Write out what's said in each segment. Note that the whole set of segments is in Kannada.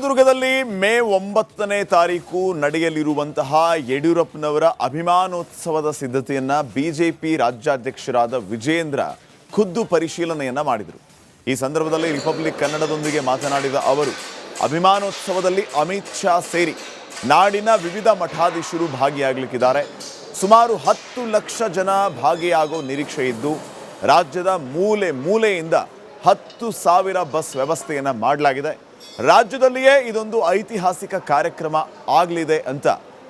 ಚಿತ್ರದುರ್ಗದಲ್ಲಿ ಮೇ 9ನೇ ತಾರೀಕು ನಡೆಯಲಿರುವಂತಹ ಯಡಿಯೂರಪ್ಪನವರ ಅಭಿಮಾನೋತ್ಸವದ ಸಿದ್ಧತೆಯನ್ನ ಬಿಜೆಪಿ ರಾಜ್ಯಾಧ್ಯಕ್ಷರಾದ ವಿಜೇಂದ್ರ ಖುದ್ದು ಪರಿಶೀಲನೆಯನ್ನ ಮಾಡಿದರು. ಈ ಸಂದರ್ಭದಲ್ಲಿ ರಿಪಬ್ಲಿಕ್ ಕನ್ನಡದೊಂದಿಗೆ ಮಾತನಾಡಿದ ಅವರು, ಅಭಿಮಾನೋತ್ಸವದಲ್ಲಿ ಅಮಿತ್ ಶಾ ಸೇರಿ ನಾಡಿನ ವಿವಿಧ ಮಠಾಧೀಶರು ಭಾಗಿಯಾಗಲಿದ್ದಾರೆ. ಸುಮಾರು 10 ಲಕ್ಷ ಜನ ಭಾಗಿಯಾಗೋ ನಿರೀಕ್ಷೆ ಇದ್ದು, ರಾಜ್ಯದ ಮೂಲೆ ಮೂಲೆಯಿಂದ 10,000 ಬಸ್ ವ್ಯವಸ್ಥೆಯನ್ನ ಮಾಡಲಾಗಿದೆ. ರಾಜ್ಯದಲ್ಲಿಯೇ ಇದೊಂದು ಐತಿಹಾಸಿಕ ಕಾರ್ಯಕ್ರಮ ಆಗಲಿದೆ ಅಂತ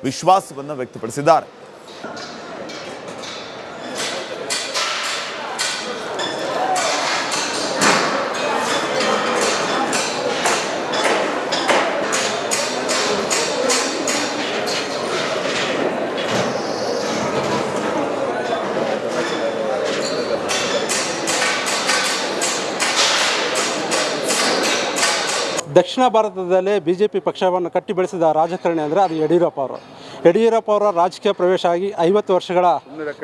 ವಿಶ್ವಾಸವನ್ನು ವ್ಯಕ್ತಪಡಿಸಿದ್ದಾರೆ. ದಕ್ಷಿಣ ಭಾರತದಲ್ಲೇ ಬಿಜೆಪಿ ಪಕ್ಷವನ್ನು ಕಟ್ಟಿ ಬೆಳೆಸಿದ ರಾಜಕಾರಣಿ ಅಂದರೆ ಅದು ಯಡಿಯೂರಪ್ಪ ಅವರು. ಯಡಿಯೂರಪ್ಪ ಅವರ ರಾಜಕೀಯ ಪ್ರವೇಶ ಆಗಿ 50 ವರ್ಷಗಳ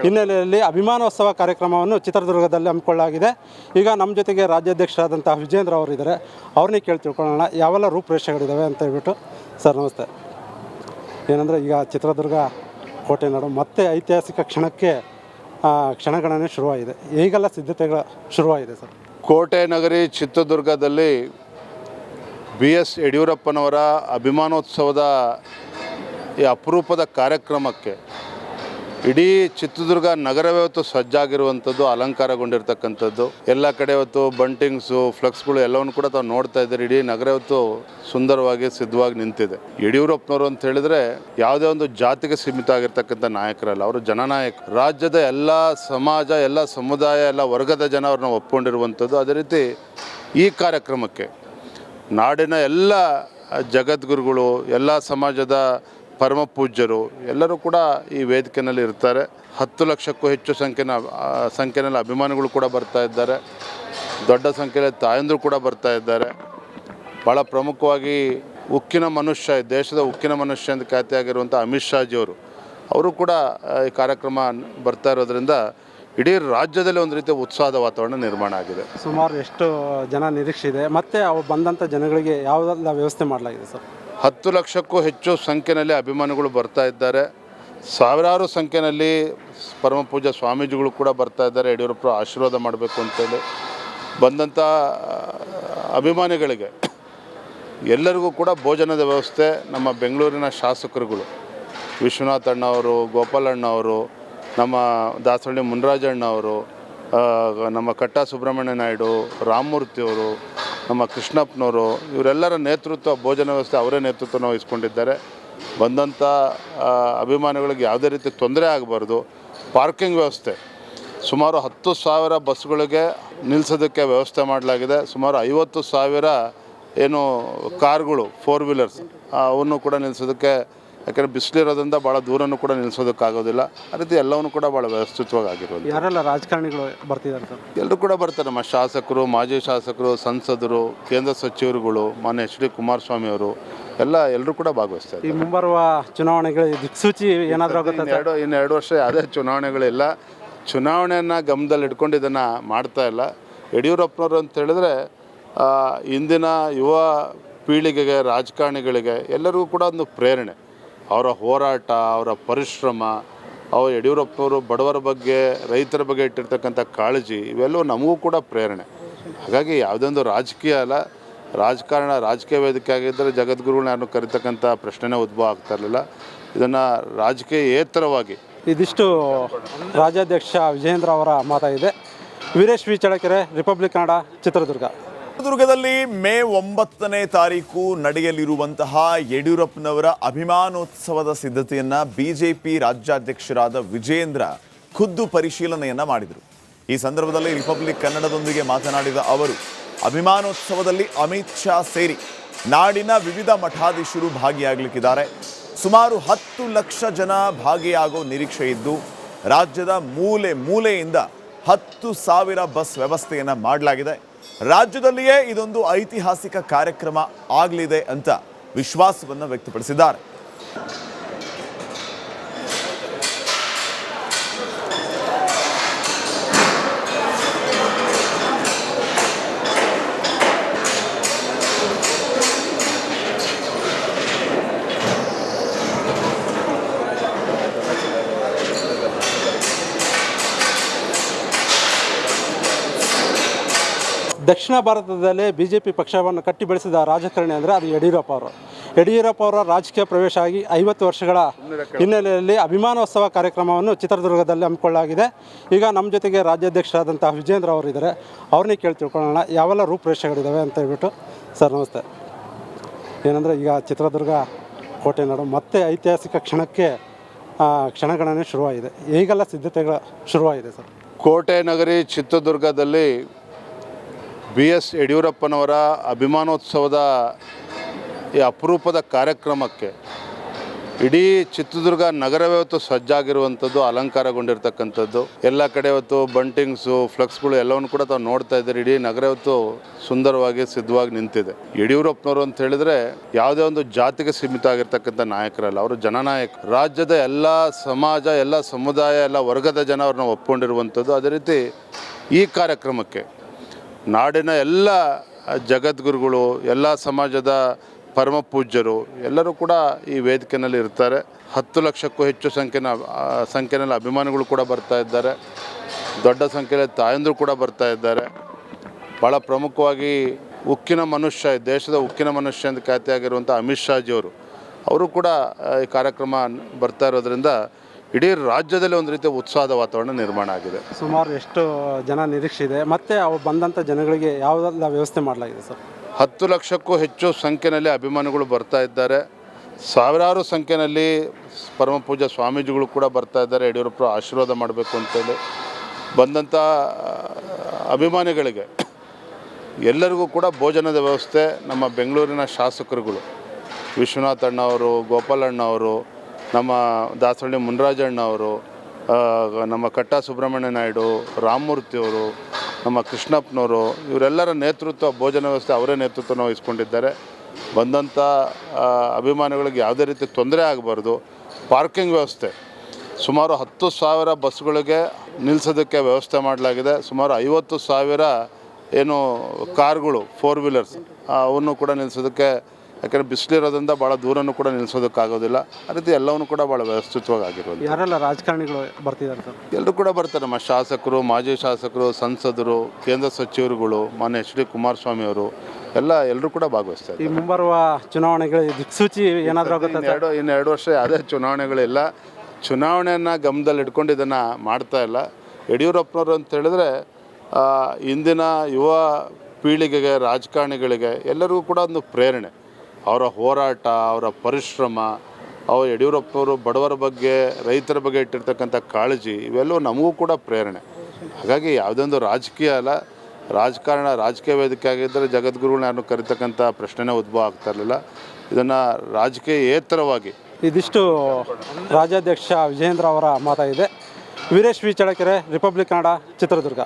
ಹಿನ್ನೆಲೆಯಲ್ಲಿ ಅಭಿಮಾನೋತ್ಸವ ಕಾರ್ಯಕ್ರಮವನ್ನು ಚಿತ್ರದುರ್ಗದಲ್ಲಿ ಹಮ್ಮಿಕೊಳ್ಳಲಾಗಿದೆ. ಈಗ ನಮ್ಮ ಜೊತೆಗೆ ರಾಜ್ಯಾಧ್ಯಕ್ಷರಾದಂಥ ವಿಜೇಂದ್ರ ಅವರು ಇದ್ದಾರೆ. ಅವ್ರನ್ನೇ ಕೇಳಿ ತಿಳ್ಕೊಳ್ಳೋಣ ಯಾವೆಲ್ಲ ರೂಪುರೇಷೆಗಳಿದ್ದಾವೆ ಅಂತ ಹೇಳ್ಬಿಟ್ಟು. ಸರ್ ನಮಸ್ತೆ. ಏನಂದರೆ ಈಗ ಚಿತ್ರದುರ್ಗ ಕೋಟೆ ನಾಡು ಮತ್ತೆ ಐತಿಹಾಸಿಕ ಕ್ಷಣಗಣನೆ ಶುರುವಾಗಿದೆ. ಈಗೆಲ್ಲ ಸಿದ್ಧತೆಗಳು ಶುರುವಾಗಿದೆ ಸರ್. ಕೋಟೆ ನಗರಿ ಚಿತ್ರದುರ್ಗದಲ್ಲಿ BS ಯಡಿಯೂರಪ್ಪನವರ ಅಭಿಮಾನೋತ್ಸವದ ಈ ಅಪರೂಪದ ಕಾರ್ಯಕ್ರಮಕ್ಕೆ ಇಡೀ ಚಿತ್ರದುರ್ಗ ನಗರವೇ ಇವತ್ತು ಸಜ್ಜಾಗಿರುವಂಥದ್ದು, ಅಲಂಕಾರಗೊಂಡಿರ್ತಕ್ಕಂಥದ್ದು. ಎಲ್ಲ ಕಡೆ ಇವತ್ತು ಬಂಟಿಂಗ್ಸು, ಫ್ಲೆಕ್ಸ್ಗಳು ಎಲ್ಲವನ್ನು ಕೂಡ ತಾವು ನೋಡ್ತಾ ಇದ್ದಾರೆ. ಇಡೀ ನಗರ ಇವತ್ತು ಸುಂದರವಾಗಿ ಸಿದ್ಧವಾಗಿ ನಿಂತಿದೆ. ಯಡಿಯೂರಪ್ಪನವರು ಅಂತ ಹೇಳಿದ್ರೆ ಯಾವುದೇ ಒಂದು ಜಾತಿಗೆ ಸೀಮಿತ ಆಗಿರ್ತಕ್ಕಂಥ ನಾಯಕರಲ್ಲ, ಅವರು ಜನನಾಯಕ. ರಾಜ್ಯದ ಎಲ್ಲ ಸಮಾಜ, ಎಲ್ಲ ಸಮುದಾಯ, ಎಲ್ಲ ವರ್ಗದ ಜನ ಅವ್ರನ್ನ ಒಪ್ಕೊಂಡಿರುವಂಥದ್ದು. ಅದೇ ರೀತಿ ಈ ಕಾರ್ಯಕ್ರಮಕ್ಕೆ ನಾಡಿನ ಎಲ್ಲ ಜಗದ್ಗುರುಗಳು, ಎಲ್ಲ ಸಮಾಜದ ಪರಮ ಪೂಜ್ಯರು ಎಲ್ಲರೂ ಕೂಡ ಈ ವೇದಿಕೆಯಲ್ಲಿ ಇರ್ತಾರೆ. 10 ಲಕ್ಷಕ್ಕೂ ಹೆಚ್ಚು ಸಂಖ್ಯೆಯಲ್ಲಿ ಅಭಿಮಾನಿಗಳು ಕೂಡ ಬರ್ತಾ ಇದ್ದಾರೆ. ದೊಡ್ಡ ಸಂಖ್ಯೆಯಲ್ಲಿ ತಾಯಂದರು ಕೂಡ ಬರ್ತಾ ಇದ್ದಾರೆ. ಭಾಳ ಪ್ರಮುಖವಾಗಿ ಉಕ್ಕಿನ ಮನುಷ್ಯ, ದೇಶದ ಉಕ್ಕಿನ ಮನುಷ್ಯ ಅಂತ ಖ್ಯಾತಿಯಾಗಿರುವಂಥ ಅಮಿತ್ ಶಾಜಿಯವರು ಅವರು ಕೂಡ ಈ ಕಾರ್ಯಕ್ರಮ ಬರ್ತಾ ಇರೋದ್ರಿಂದ ಇಡೀ ರಾಜ್ಯದಲ್ಲಿ ಒಂದು ರೀತಿಯ ಉತ್ಸಾಹದ ವಾತಾವರಣ ನಿರ್ಮಾಣ ಆಗಿದೆ. ಸುಮಾರು ಎಷ್ಟು ಜನ ನಿರೀಕ್ಷೆ ಇದೆ ಮತ್ತು ಅವು ಬಂದಂಥ ಜನಗಳಿಗೆ ಯಾವುದೆಲ್ಲ ವ್ಯವಸ್ಥೆ ಮಾಡಲಾಗಿದೆ ಸರ್? 10 ಲಕ್ಷಕ್ಕೂ ಹೆಚ್ಚು ಸಂಖ್ಯೆಯಲ್ಲಿ ಅಭಿಮಾನಿಗಳು ಬರ್ತಾ ಇದ್ದಾರೆ. ಸಾವಿರಾರು ಸಂಖ್ಯೆಯಲ್ಲಿ ಪರಮ ಪೂಜ್ಯ ಸ್ವಾಮೀಜಿಗಳು ಕೂಡ ಬರ್ತಾ ಇದ್ದಾರೆ. ಯಡಿಯೂರಪ್ಪರು ಆಶೀರ್ವಾದ ಮಾಡಬೇಕು ಅಂತೇಳಿ ಬಂದಂಥ ಅಭಿಮಾನಿಗಳಿಗೆ ಎಲ್ಲರಿಗೂ ಕೂಡ ಭೋಜನದ ವ್ಯವಸ್ಥೆ ನಮ್ಮ ಬೆಂಗಳೂರಿನ ಶಾಸಕರುಗಳು ವಿಶ್ವನಾಥ್ ಅಣ್ಣವರು, ಗೋಪಾಲಣ್ಣವರು, ನಮ್ಮ ದಾಸಹಳ್ಳಿ ಮುನ್ರಾಜಣ್ಣವರು, ನಮ್ಮ ಕಟ್ಟಾ ಸುಬ್ರಹ್ಮಣ್ಯ ನಾಯ್ಡು, ರಾಮಮೂರ್ತಿಯವರು, ನಮ್ಮ ಕೃಷ್ಣಪ್ಪನವರು, ಇವರೆಲ್ಲರ ನೇತೃತ್ವ, ಭೋಜನ ವ್ಯವಸ್ಥೆ ಅವರೇ ನೇತೃತ್ವನ ವಹಿಸ್ಕೊಂಡಿದ್ದಾರೆ. ಬಂದಂಥ ಅಭಿಮಾನಿಗಳಿಗೆ ಯಾವುದೇ ರೀತಿ ತೊಂದರೆ ಆಗಬಾರ್ದು. ಪಾರ್ಕಿಂಗ್ ವ್ಯವಸ್ಥೆ ಸುಮಾರು 10,000 ಬಸ್ಗಳಿಗೆ ನಿಲ್ಲಿಸೋದಕ್ಕೆ ವ್ಯವಸ್ಥೆ ಮಾಡಲಾಗಿದೆ. ಸುಮಾರು 50,000 ಏನು ಕಾರ್ಗಳು, 4 ವೀಲರ್ಸ್ ಅವನ್ನು ಕೂಡ ನಿಲ್ಲಿಸೋದಕ್ಕೆ, ಯಾಕಂದರೆ ಬಿಸಿಲಿರೋದ್ರಿಂದ ಭಾಳ ದೂರನೂ ಕೂಡ ನಿಲ್ಲಿಸೋದಕ್ಕಾಗೋದಿಲ್ಲ. ಆ ರೀತಿ ಎಲ್ಲವನ್ನೂ ಕೂಡ ಭಾಳ ವ್ಯವಸ್ಥಿತವಾಗಿ ಆಗಿರೋದು. ಯಾರೆಲ್ಲ ರಾಜಕಾರಣಿಗಳು ಬರ್ತಿದ್ದಾರೆ ಸರ್? ಎಲ್ಲರೂ ಕೂಡ ಬರ್ತಾರೆ. ನಮ್ಮ ಶಾಸಕರು, ಮಾಜಿ ಶಾಸಕರು, ಸಂಸದರು, ಕೇಂದ್ರ ಸಚಿವರುಗಳು, ಮಾನ್ಯ HD ಕುಮಾರಸ್ವಾಮಿ ಅವರು ಎಲ್ಲರೂ ಕೂಡ ಭಾಗವಹಿಸ್ತಾರೆ. ಈ ಮುಂಬರುವ ಚುನಾವಣೆಗಳ ದಿಕ್ಸೂಚಿ ಏನಾದರೂ ಆಗುತ್ತೆ? ಇನ್ನು 2 ವರ್ಷ ಯಾವುದೇ ಚುನಾವಣೆಗಳಿಲ್ಲ. ಚುನಾವಣೆಯನ್ನು ಗಮನದಲ್ಲಿ ಇಟ್ಕೊಂಡು ಇದನ್ನು ಮಾಡ್ತಾ ಇಲ್ಲ. ಯಡಿಯೂರಪ್ಪನವರು ಅಂತ ಹೇಳಿದ್ರೆ ಇಂದಿನ ಯುವ ಪೀಳಿಗೆಗೆ, ರಾಜಕಾರಣಿಗಳಿಗೆ ಎಲ್ಲರಿಗೂ ಕೂಡ ಒಂದು ಪ್ರೇರಣೆ. ಅವರ ಹೋರಾಟ, ಅವರ ಪರಿಶ್ರಮ, ಯಡಿಯೂರಪ್ಪನವರು ಬಡವರ ಬಗ್ಗೆ, ರೈತರ ಬಗ್ಗೆ ಇಟ್ಟಿರ್ತಕ್ಕಂಥ ಕಾಳಜಿ ಇವೆಲ್ಲವೂ ನಮಗೂ ಕೂಡ ಪ್ರೇರಣೆ. ಹಾಗಾಗಿ ಯಾವುದೊಂದು ರಾಜಕೀಯ ಅಲ್ಲ, ರಾಜಕೀಯ ವೇದಿಕೆ ಆಗಿದ್ದರೆ ಜಗದ್ಗುರುಗಳನ್ನ ಯಾರನ್ನು ಕರಿತಕ್ಕಂಥ ಪ್ರಶ್ನೆನೇ ಉದ್ಭವ ಆಗ್ತಾ ಇರಲಿಲ್ಲ. ಇದನ್ನು ರಾಜಕೀಯೇತರವಾಗಿ ಇದಿಷ್ಟು ರಾಜ್ಯಾಧ್ಯಕ್ಷ ವಿಜೇಂದ್ರ ಅವರ ಮಾತಾಗಿದೆ. Veeresh V Challakere, Republic Kannada, Chitradurga. ಚಿತ್ರದುರ್ಗದಲ್ಲಿ ಮೇ 9ನೇ ತಾರೀಕು ನಡೆಯಲಿರುವಂತಹ ಯಡಿಯೂರಪ್ಪನವರ ಅಭಿಮಾನೋತ್ಸವದ ಸಿದ್ಧತೆಯನ್ನ ಬಿಜೆಪಿ ರಾಜ್ಯಾಧ್ಯಕ್ಷರಾದ ವಿಜೇಂದ್ರ ಖುದ್ದು ಪರಿಶೀಲನೆಯನ್ನ ಮಾಡಿದರು. ಈ ಸಂದರ್ಭದಲ್ಲಿ ರಿಪಬ್ಲಿಕ್ ಕನ್ನಡದೊಂದಿಗೆ ಮಾತನಾಡಿದ ಅವರು, ಅಭಿಮಾನೋತ್ಸವದಲ್ಲಿ ಅಮಿತ್ ಶಾ ಸೇರಿ ನಾಡಿನ ವಿವಿಧ ಮಠಾಧೀಶರು ಭಾಗಿಯಾಗಲಿದ್ದಾರೆ. ಸುಮಾರು 10 ಲಕ್ಷ ಜನ ಭಾಗಿಯಾಗೋ ನಿರೀಕ್ಷೆ ಇದ್ದು, ರಾಜ್ಯದ ಮೂಲೆ ಮೂಲೆಯಿಂದ 10,000 ಬಸ್ ವ್ಯವಸ್ಥೆಯನ್ನ ಮಾಡಲಾಗಿದೆ. ರಾಜ್ಯದಲ್ಲಿಯೇ ಇದೊಂದು ಐತಿಹಾಸಿಕ ಕಾರ್ಯಕ್ರಮ ಆಗಲಿದೆ ಅಂತ ವಿಶ್ವಾಸವನ್ನು ವ್ಯಕ್ತಪಡಿಸಿದ್ದಾರೆ. ದಕ್ಷಿಣ ಭಾರತದಲ್ಲೇ BJP ಪಕ್ಷವನ್ನು ಕಟ್ಟಿ ಬೆಳೆಸಿದ ರಾಜಕಾರಣಿ ಅಂದರೆ ಅದು ಯಡಿಯೂರಪ್ಪ ಅವರು. ಯಡಿಯೂರಪ್ಪ ಅವರ ರಾಜಕೀಯ ಪ್ರವೇಶ ಆಗಿ 50 ವರ್ಷಗಳ ಹಿನ್ನೆಲೆಯಲ್ಲಿ ಅಭಿಮಾನೋತ್ಸವ ಕಾರ್ಯಕ್ರಮವನ್ನು ಚಿತ್ರದುರ್ಗದಲ್ಲಿ ಹಮ್ಮಿಕೊಳ್ಳಲಾಗಿದೆ. ಈಗ ನಮ್ಮ ಜೊತೆಗೆ ರಾಜ್ಯಾಧ್ಯಕ್ಷರಾದಂತಹ ವಿಜೇಂದ್ರ ಅವರು ಇದ್ದಾರೆ. ಅವ್ರನ್ನೇ ಕೇಳಿ ತಿಳ್ಕೊಳ್ಳೋಣ ಯಾವೆಲ್ಲ ರೂಪುರೇಷೆಗಳಿದ್ದಾವೆ ಅಂತ ಹೇಳ್ಬಿಟ್ಟು. ಸರ್ ನಮಸ್ತೆ. ಏನಂದರೆ ಈಗ ಚಿತ್ರದುರ್ಗ ಕೋಟೆ ನಾಡು ಮತ್ತೆ ಐತಿಹಾಸಿಕ ಕ್ಷಣಗಣನೆ ಶುರುವಾಗಿದೆ. ಈಗೆಲ್ಲ ಸಿದ್ಧತೆಗಳು ಶುರುವಾಗಿದೆ ಸರ್. ಕೋಟೆ ನಗರಿ ಚಿತ್ರದುರ್ಗದಲ್ಲಿ BS ಯಡಿಯೂರಪ್ಪನವರ ಅಭಿಮಾನೋತ್ಸವದ ಈ ಅಪರೂಪದ ಕಾರ್ಯಕ್ರಮಕ್ಕೆ ಇಡೀ ಚಿತ್ರದುರ್ಗ ನಗರವೇ ಇವತ್ತು ಸಜ್ಜಾಗಿರುವಂಥದ್ದು, ಅಲಂಕಾರಗೊಂಡಿರ್ತಕ್ಕಂಥದ್ದು. ಎಲ್ಲ ಕಡೆ ಇವತ್ತು ಬಂಟಿಂಗ್ಸು, ಫ್ಲಕ್ಸ್ಗಳು ಎಲ್ಲವನ್ನು ಕೂಡ ತಾವು ನೋಡ್ತಾ ಇದ್ದಾರೆ. ಇಡೀ ನಗರ ಇವತ್ತು ಸುಂದರವಾಗಿ ಸಿದ್ಧವಾಗಿ ನಿಂತಿದೆ. ಯಡಿಯೂರಪ್ಪನವರು ಅಂತ ಹೇಳಿದ್ರೆ ಯಾವುದೇ ಒಂದು ಜಾತಿಗೆ ಸೀಮಿತ ಆಗಿರ್ತಕ್ಕಂಥ ನಾಯಕರಲ್ಲ, ಅವರು ಜನನಾಯಕ. ರಾಜ್ಯದ ಎಲ್ಲ ಸಮಾಜ, ಎಲ್ಲ ಸಮುದಾಯ, ಎಲ್ಲ ವರ್ಗದ ಜನ ಅವ್ರನ್ನ ಒಪ್ಕೊಂಡಿರುವಂಥದ್ದು. ಅದೇ ರೀತಿ ಈ ಕಾರ್ಯಕ್ರಮಕ್ಕೆ ನಾಡಿನ ಎಲ್ಲ ಜಗದ್ಗುರುಗಳು, ಎಲ್ಲ ಸಮಾಜದ ಪರಮ ಪೂಜ್ಯರು ಎಲ್ಲರೂ ಕೂಡ ಈ ವೇದಿಕೆಯಲ್ಲಿ ಇರ್ತಾರೆ. 10 ಲಕ್ಷಕ್ಕೂ ಹೆಚ್ಚು ಸಂಖ್ಯೆಯಲ್ಲಿ ಅಭಿಮಾನಿಗಳು ಕೂಡ ಬರ್ತಾ ಇದ್ದಾರೆ. ದೊಡ್ಡ ಸಂಖ್ಯೆಯಲ್ಲಿ ತಾಯಂದರು ಕೂಡ ಬರ್ತಾ ಇದ್ದಾರೆ. ಭಾಳ ಪ್ರಮುಖವಾಗಿ ಉಕ್ಕಿನ ಮನುಷ್ಯ, ದೇಶದ ಉಕ್ಕಿನ ಮನುಷ್ಯ ಅಂತ ಖ್ಯಾತಿಯಾಗಿರುವಂಥ ಅಮಿತ್ ಶಾಜಿಯವರು ಅವರು ಕೂಡ ಈ ಕಾರ್ಯಕ್ರಮ ಬರ್ತಾ ಇರೋದ್ರಿಂದ ಇಡೀ ರಾಜ್ಯದಲ್ಲಿ ಒಂದು ರೀತಿಯ ಉತ್ಸಾಹದ ವಾತಾವರಣ ನಿರ್ಮಾಣ ಆಗಿದೆ. ಸುಮಾರು ಎಷ್ಟು ಜನ ನಿರೀಕ್ಷೆ ಇದೆ ಮತ್ತು ಅವು ಬಂದಂಥ ಜನಗಳಿಗೆ ಯಾವುದೆಲ್ಲ ವ್ಯವಸ್ಥೆ ಮಾಡಲಾಗಿದೆ ಸರ್? 10 ಲಕ್ಷಕ್ಕೂ ಹೆಚ್ಚು ಸಂಖ್ಯೆಯಲ್ಲಿ ಅಭಿಮಾನಿಗಳು ಬರ್ತಾ ಇದ್ದಾರೆ. ಸಾವಿರಾರು ಸಂಖ್ಯೆಯಲ್ಲಿ ಪರಮ ಪೂಜ್ಯ ಸ್ವಾಮೀಜಿಗಳು ಕೂಡ ಬರ್ತಾ ಇದ್ದಾರೆ ಯಡಿಯೂರಪ್ಪರು ಆಶೀರ್ವಾದ ಮಾಡಬೇಕು ಅಂತೇಳಿ. ಬಂದಂಥ ಅಭಿಮಾನಿಗಳಿಗೆ ಎಲ್ಲರಿಗೂ ಕೂಡ ಭೋಜನದ ವ್ಯವಸ್ಥೆ ನಮ್ಮ ಬೆಂಗಳೂರಿನ ಶಾಸಕರುಗಳು ವಿಶ್ವನಾಥ್ ಅಣ್ಣವರು, ಗೋಪಾಲಣ್ಣವರು, ನಮ್ಮ ದಾಸಹಳ್ಳಿ ಮುನ್ರಾಜಣ್ಣವರು, ನಮ್ಮ ಕಟ್ಟಾ ಸುಬ್ರಹ್ಮಣ್ಯ ನಾಯ್ಡು, ರಾಮಮೂರ್ತಿಯವರು, ನಮ್ಮ ಕೃಷ್ಣಪ್ಪನವರು, ಇವರೆಲ್ಲರ ನೇತೃತ್ವ, ಭೋಜನ ವ್ಯವಸ್ಥೆ ಅವರೇ ನೇತೃತ್ವನ ವಹಿಸ್ಕೊಂಡಿದ್ದಾರೆ. ಬಂದಂಥ ಅಭಿಮಾನಿಗಳಿಗೆ ಯಾವುದೇ ರೀತಿ ತೊಂದರೆ ಆಗಬಾರ್ದು. ಪಾರ್ಕಿಂಗ್ ವ್ಯವಸ್ಥೆ ಸುಮಾರು 10,000 ಬಸ್ಗಳಿಗೆ ನಿಲ್ಲಿಸೋದಕ್ಕೆ ವ್ಯವಸ್ಥೆ ಮಾಡಲಾಗಿದೆ. ಸುಮಾರು 50,000 ಏನು ಕಾರ್ಗಳು, 4 ವೀಲರ್ಸ್ ಅವನ್ನು ಕೂಡ ನಿಲ್ಲಿಸೋದಕ್ಕೆ, ಯಾಕೆಂದರೆ ಬಿಸಿಲಿರೋದ್ರಿಂದ ಭಾಳ ದೂರನೂ ಕೂಡ ನಿಲ್ಲಿಸೋದಕ್ಕಾಗೋದಿಲ್ಲ. ಆ ರೀತಿ ಎಲ್ಲವನ್ನೂ ಕೂಡ ಭಾಳ ವ್ಯವಸ್ಥಿತವಾಗಿ ಆಗಿರೋದು. ಯಾರೆಲ್ಲ ರಾಜಕಾರಣಿಗಳು ಬರ್ತಿದ್ದಾರೆ ಸರ್? ಎಲ್ಲರೂ ಕೂಡ ಬರ್ತಾರೆ. ನಮ್ಮ ಶಾಸಕರು, ಮಾಜಿ ಶಾಸಕರು, ಸಂಸದರು, ಕೇಂದ್ರ ಸಚಿವರುಗಳು, ಮಾನ್ಯ HD ಕುಮಾರಸ್ವಾಮಿ ಅವರು ಎಲ್ಲರೂ ಕೂಡ ಭಾಗವಹಿಸ್ತಾರೆ. ಈ ಮುಂಬರುವ ಚುನಾವಣೆಗಳ ದಿಕ್ಸೂಚಿ ಏನಾದರೂ ಆಗುತ್ತೆ? ಇನ್ನು 2 ವರ್ಷ ಯಾವುದೇ ಚುನಾವಣೆಗಳಿಲ್ಲ. ಚುನಾವಣೆಯನ್ನು ಗಮನದಲ್ಲಿ ಇಟ್ಕೊಂಡು ಇದನ್ನು ಮಾಡ್ತಾ ಇಲ್ಲ. ಯಡಿಯೂರಪ್ಪನವರು ಅಂತ ಹೇಳಿದ್ರೆ ಇಂದಿನ ಯುವ ಪೀಳಿಗೆಗೆ, ರಾಜಕಾರಣಿಗಳಿಗೆ ಎಲ್ಲರಿಗೂ ಕೂಡ ಒಂದು ಪ್ರೇರಣೆ. ಅವರ ಹೋರಾಟ, ಅವರ ಪರಿಶ್ರಮ, ಯಡಿಯೂರಪ್ಪನವರು ಬಡವರ ಬಗ್ಗೆ, ರೈತರ ಬಗ್ಗೆ ಇಟ್ಟಿರ್ತಕ್ಕಂಥ ಕಾಳಜಿ, ಇವೆಲ್ಲವೂ ನಮಗೂ ಕೂಡ ಪ್ರೇರಣೆ. ಹಾಗಾಗಿ ಯಾವುದೇ ಒಂದು ರಾಜಕೀಯ ಅಲ್ಲ, ರಾಜಕೀಯ ವೇದಿಕೆ ಆಗಿದ್ದರೆ ಜಗದ್ಗುರುಗಳನ್ನ ಯಾರನ್ನು ಕರಿತಕ್ಕಂಥ ಪ್ರಶ್ನೆನೇ ಉದ್ಭವ ಆಗ್ತಾ ಇರಲಿಲ್ಲ. ಇದನ್ನು ರಾಜಕೀಯೇತರವಾಗಿ ಇದಿಷ್ಟು ರಾಜ್ಯಾಧ್ಯಕ್ಷ ವಿಜೇಂದ್ರ ಅವರ ಮಾತಾಗಿದೆ. Veeresh V Challakere, Republic Kannada, Chitradurga.